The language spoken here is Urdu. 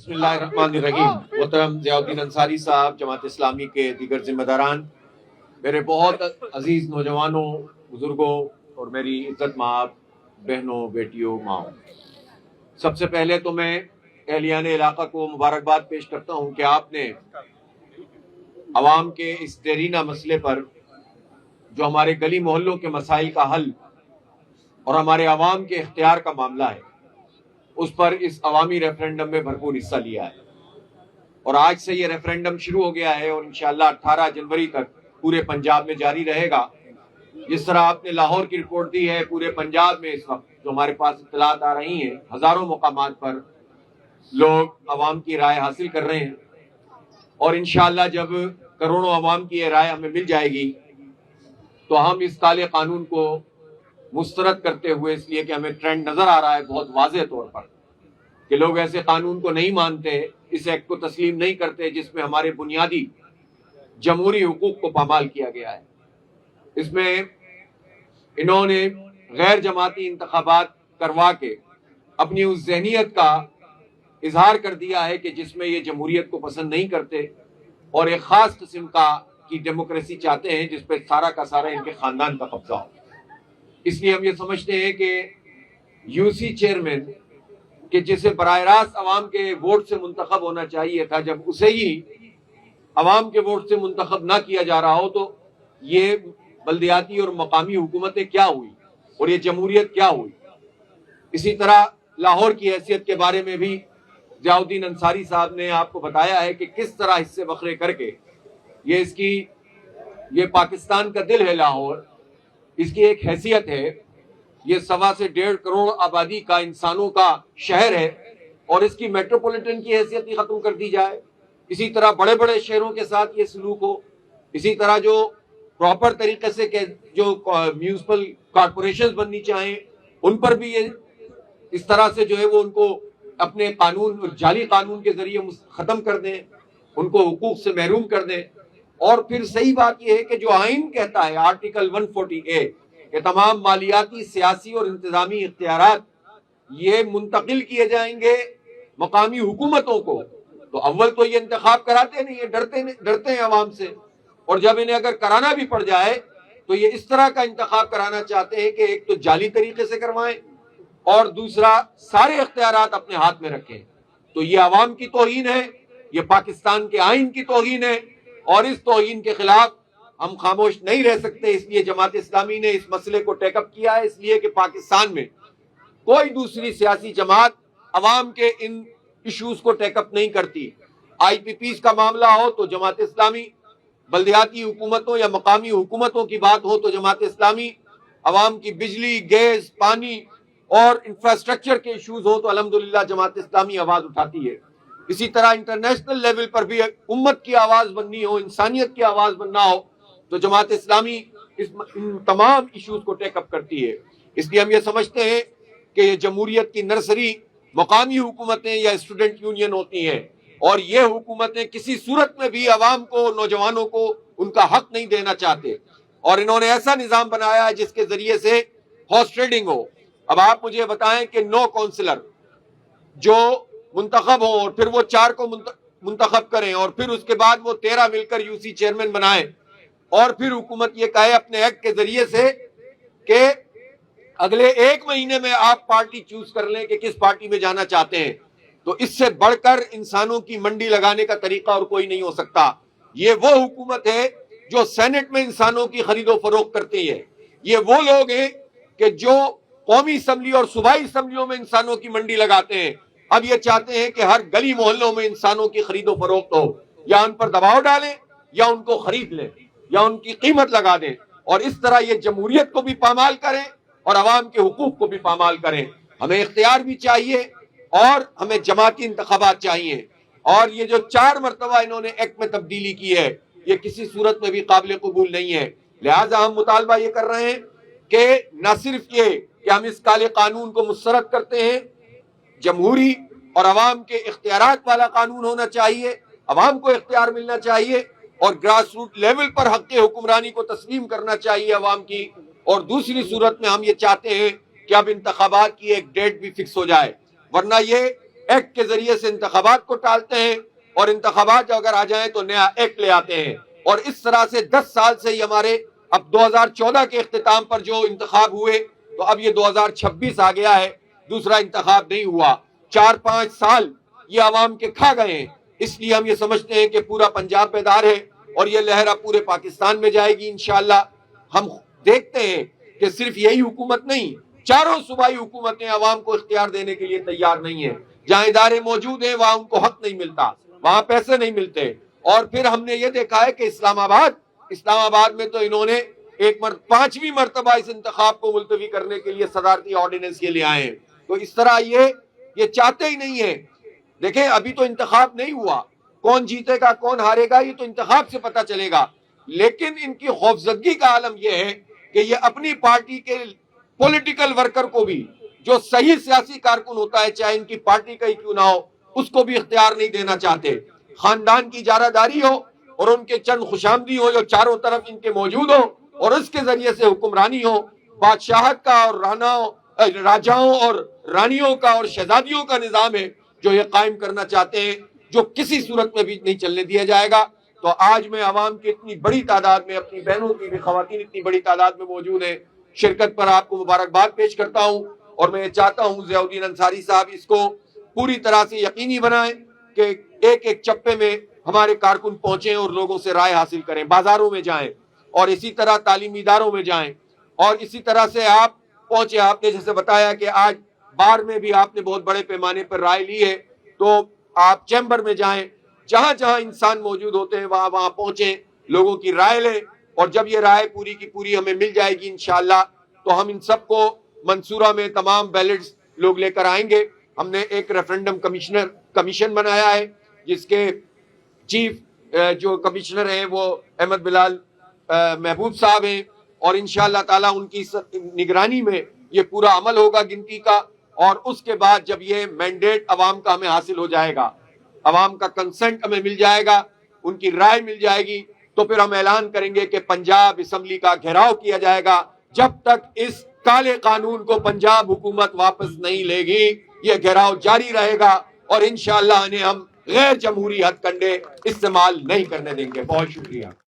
بسم اللہ الرحمن الرحیم۔ محترم ضیاء الدین انصاری صاحب، جماعت اسلامی کے دیگر ذمہ داران، میرے بہت عزیز نوجوانوں، بزرگوں اور میری عزت مآب بہنوں، بیٹیوں، ماؤں، سب سے پہلے تو میں اہلیان علاقہ کو مبارکباد پیش کرتا ہوں کہ آپ نے عوام کے اس دیرینہ مسئلے پر، جو ہمارے گلی محلوں کے مسائل کا حل اور ہمارے عوام کے اختیار کا معاملہ ہے، اس پر اس عوامی ریفرینڈم میں بھرپور حصہ لیا ہے۔ اور آج سے یہ ریفرینڈم شروع ہو گیا ہے اور انشاءاللہ 18 جنوری تک پورے پنجاب میں جاری رہے گا۔ جس طرح آپ نے لاہور کی رپورٹ دی ہے، پورے پنجاب میں اس وقت جو ہمارے پاس اطلاعات آ رہی ہیں، ہزاروں مقامات پر لوگ عوام کی رائے حاصل کر رہے ہیں، اور انشاءاللہ جب کروڑوں عوام کی یہ رائے ہمیں مل جائے گی تو ہم اس کالے قانون کو مسترد کرتے ہوئے، اس لیے کہ ہمیں ٹرینڈ نظر آ رہا ہے بہت واضح طور پر کہ لوگ ایسے قانون کو نہیں مانتے، اس ایکٹ کو تسلیم نہیں کرتے جس میں ہمارے بنیادی جمہوری حقوق کو پامال کیا گیا ہے۔ اس میں انہوں نے غیر جماعتی انتخابات کروا کے اپنی اس ذہنیت کا اظہار کر دیا ہے کہ جس میں یہ جمہوریت کو پسند نہیں کرتے اور ایک خاص قسم کی ڈیموکریسی چاہتے ہیں جس پہ سارا کا سارا ان کے خاندان کا قبضہ ہو۔ اس لیے ہم یہ سمجھتے ہیں کہ یو سی چیئرمین کہ جسے براہ راست عوام کے ووٹ سے منتخب ہونا چاہیے تھا، جب اسے ہی عوام کے ووٹ سے منتخب نہ کیا جا رہا ہو تو یہ بلدیاتی اور مقامی حکومتیں کیا ہوئی اور یہ جمہوریت کیا ہوئی۔ اسی طرح لاہور کی حیثیت کے بارے میں بھی ضیاء الدین انصاری صاحب نے آپ کو بتایا ہے کہ کس طرح حصے بکھرے کر کے یہ پاکستان کا دل ہے لاہور، اس کی ایک حیثیت ہے، یہ 1.25 سے 1.5 کروڑ آبادی کا انسانوں کا شہر ہے، اور اس کی میٹروپولیٹن کی حیثیت ہی ختم کر دی جائے۔ اسی طرح بڑے بڑے شہروں کے ساتھ یہ سلوک ہو، اسی طرح جو پراپر طریقے سے جو میونسپل کارپوریشنز بننی چاہیں ان پر بھی یہ اس طرح سے جو ہے وہ ان کو اپنے قانون، جعلی قانون کے ذریعے ختم کر دیں، ان کو حقوق سے محروم کر دیں۔ اور پھر صحیح بات یہ ہے کہ جو آئین کہتا ہے آرٹیکل 140A کہ تمام مالیاتی، سیاسی اور انتظامی اختیارات یہ منتقل کیے جائیں گے مقامی حکومتوں کو، تو اول تو یہ انتخاب کراتے نہیں ہیں، ڈرتے ہیں عوام سے، اور جب انہیں اگر کرانا بھی پڑ جائے تو یہ اس طرح کا انتخاب کرانا چاہتے ہیں کہ ایک تو جعلی طریقے سے کروائیں اور دوسرا سارے اختیارات اپنے ہاتھ میں رکھیں۔ تو یہ عوام کی توہین ہے، یہ پاکستان کے آئین کی توہین ہے، اور اس توہین کے خلاف ہم خاموش نہیں رہ سکتے۔ اس لیے جماعت اسلامی نے اس مسئلے کو ٹیک اپ کیا ہے، اس لیے کہ پاکستان میں کوئی دوسری سیاسی جماعت عوام کے ان ایشوز کو ٹیک اپ نہیں کرتی۔ آئی پی پیز کا معاملہ ہو تو جماعت اسلامی، بلدیاتی حکومتوں یا مقامی حکومتوں کی بات ہو تو جماعت اسلامی، عوام کی بجلی، گیس، پانی اور انفراسٹرکچر کے ایشوز ہو تو الحمدللہ جماعت اسلامی آواز اٹھاتی ہے۔ اسی طرح انٹرنیشنل لیول پر بھی امت کی آواز بننی ہو، انسانیت کی آواز بننا ہو تو جماعت اسلامی ان تمام ایشوز کو ٹیک اپ کرتی ہے۔ اس لیے ہم یہ سمجھتے ہیں کہ یہ جمہوریت کی نرسری مقامی حکومتیں یا اسٹوڈنٹ یونین ہوتی ہیں، اور یہ حکومتیں کسی صورت میں بھی عوام کو، نوجوانوں کو ان کا حق نہیں دینا چاہتے، اور انہوں نے ایسا نظام بنایا ہے جس کے ذریعے سے ہارس ٹریڈنگ ہو۔ اب آپ مجھے بتائیں کہ 9 کونسلر جو منتخب ہوں اور پھر وہ 4 کو منتخب کریں اور پھر اس کے بعد وہ 13 مل کر یو سی چیئرمین بنائیں، اور پھر حکومت یہ کہے اپنے ایکٹ کے ذریعے سے کہ اگلے 1 مہینے میں آپ پارٹی چوز کر لیں کہ کس پارٹی میں جانا چاہتے ہیں، تو اس سے بڑھ کر انسانوں کی منڈی لگانے کا طریقہ اور کوئی نہیں ہو سکتا۔ یہ وہ حکومت ہے جو سینٹ میں انسانوں کی خرید و فروخت کرتی ہے، یہ وہ لوگ ہیں کہ جو قومی اسمبلی اور صوبائی اسمبلیوں میں انسانوں کی منڈی لگاتے ہیں۔ اب یہ چاہتے ہیں کہ ہر گلی محلوں میں انسانوں کی خرید و فروخت ہو، یا ان پر دباؤ ڈالیں یا ان کو خرید لیں یا ان کی قیمت لگا دیں، اور اس طرح یہ جمہوریت کو بھی پامال کریں اور عوام کے حقوق کو بھی پامال کریں۔ ہمیں اختیار بھی چاہیے اور ہمیں جماعتی انتخابات چاہیے، اور یہ جو 4 مرتبہ انہوں نے ایکٹ میں تبدیلی کی ہے یہ کسی صورت میں بھی قابل قبول نہیں ہے۔ لہٰذا ہم مطالبہ یہ کر رہے ہیں کہ نہ صرف یہ کہ ہم اس کالے قانون کو مسترد کرتے ہیں، جمہوری اور عوام کے اختیارات والا قانون ہونا چاہیے، عوام کو اختیار ملنا چاہیے، اور گراس روٹ لیول پر حق حکمرانی کو تسلیم کرنا چاہیے عوام کی، اور دوسری صورت میں ہم یہ چاہتے ہیں کہ اب انتخابات کی ایک ڈیٹ بھی فکس ہو جائے، ورنہ یہ ایکٹ کے ذریعے سے انتخابات کو ٹالتے ہیں، اور انتخابات اگر آ جائیں تو نیا ایکٹ لے آتے ہیں، اور اس طرح سے 10 سال سے یہ ہمارے اب 2014 کے اختتام پر جو انتخاب ہوئے تو اب یہ 2026 آ گیا ہے، دوسرا انتخاب نہیں ہوا۔ 4-5 سال یہ عوام کے کھا گئے ہیں، اس لیے ہم یہ سمجھتے ہیں کہ پورا پنجاب بیدار ہے اور یہ لہر اب پورے پاکستان میں جائے گی انشاءاللہ۔ ہم دیکھتے ہیں کہ صرف یہی حکومت نہیں، چاروں صوبائی حکومتیں عوام کو اختیار دینے کے لیے تیار نہیں ہیں۔ جہاں ادارے موجود ہیں وہاں ان کو حق نہیں ملتا، وہاں پیسے نہیں ملتے۔ اور پھر ہم نے یہ دیکھا ہے کہ اسلام آباد میں تو انہوں نے 5ویں مرتبہ اس انتخاب کو ملتوی کرنے کے لیے صدارتی آرڈیننس یہ لے آئے ہیں۔ تو اس طرح یہ چاہتے ہی نہیں ہیں۔ دیکھیں ابھی تو انتخاب نہیں ہوا، کون جیتے گا کون ہارے گا یہ تو انتخاب سے پتہ چلے گا، لیکن ان کی خوفزدگی کا عالم یہ ہے کہ یہ اپنی پارٹی کے پولیٹیکل ورکر کو بھی، جو صحیح سیاسی کارکن ہوتا ہے چاہے ان کی پارٹی کا ہی کیوں نہ ہو، اس کو بھی اختیار نہیں دینا چاہتے۔ خاندان کی اجارہ داری ہو اور ان کے چند خوشامدی ہو جو چاروں طرف ان کے موجود ہو اور اس کے ذریعے سے حکمرانی ہو، بادشاہت کا اور راجاؤں اور رانیوں کا اور شہزادیوں کا نظام ہے جو یہ قائم کرنا چاہتے ہیں، جو کسی صورت میں بھی نہیں چلنے دیا جائے گا۔ تو آج میں عوام کی اتنی بڑی تعداد میں، اپنی بہنوں کی بھی، خواتین اتنی بڑی تعداد میں موجود ہیں، شرکت پر آپ کو مبارکباد پیش کرتا ہوں، اور میں یہ چاہتا ہوں ضیاء الدین انصاری صاحب اس کو پوری طرح سے یقینی بنائیں کہ ایک ایک چپے میں ہمارے کارکن پہنچیں اور لوگوں سے رائے حاصل کریں، بازاروں میں جائیں اور اسی طرح تعلیمی اداروں میں جائیں، اور اسی طرح سے آپ پہنچے۔ آپ نے جیسے بتایا کہ آج بار میں بھی آپ نے بہت بڑے پیمانے پر رائے لی ہے، تو آپ چیمبر میں جائیں، جہاں جہاں انسان موجود ہوتے ہیں وہاں وہاں پہنچیں، لوگوں کی رائے لیں، اور جب یہ رائے پوری کی پوری ہمیں مل جائے گی انشاءاللہ تو ہم ان سب کو منصورہ میں تمام بیلٹس لوگ لے کر آئیں گے۔ ہم نے ایک ریفرنڈم کمیشن بنایا ہے جس کے چیف جو کمشنر ہیں وہ احمد بلال محبوب صاحب ہیں، اور انشاءاللہ تعالی ان کی نگرانی میں یہ پورا عمل ہوگا گنتی کا، اور اس کے بعد جب یہ مینڈیٹ عوام کا ہمیں حاصل ہو جائے گا، عوام کا کنسنٹ ہمیں مل جائے گا، ان کی رائے مل جائے گی، تو پھر ہم اعلان کریں گے کہ پنجاب اسمبلی کا گھیراؤ کیا جائے گا جب تک اس کالے قانون کو پنجاب حکومت واپس نہیں لے گی۔ یہ گھیراؤ جاری رہے گا اور انشاءاللہ انہیں ہم غیر جمہوری ہتھ کنڈے استعمال نہیں کرنے دیں گے۔ بہت شکریہ۔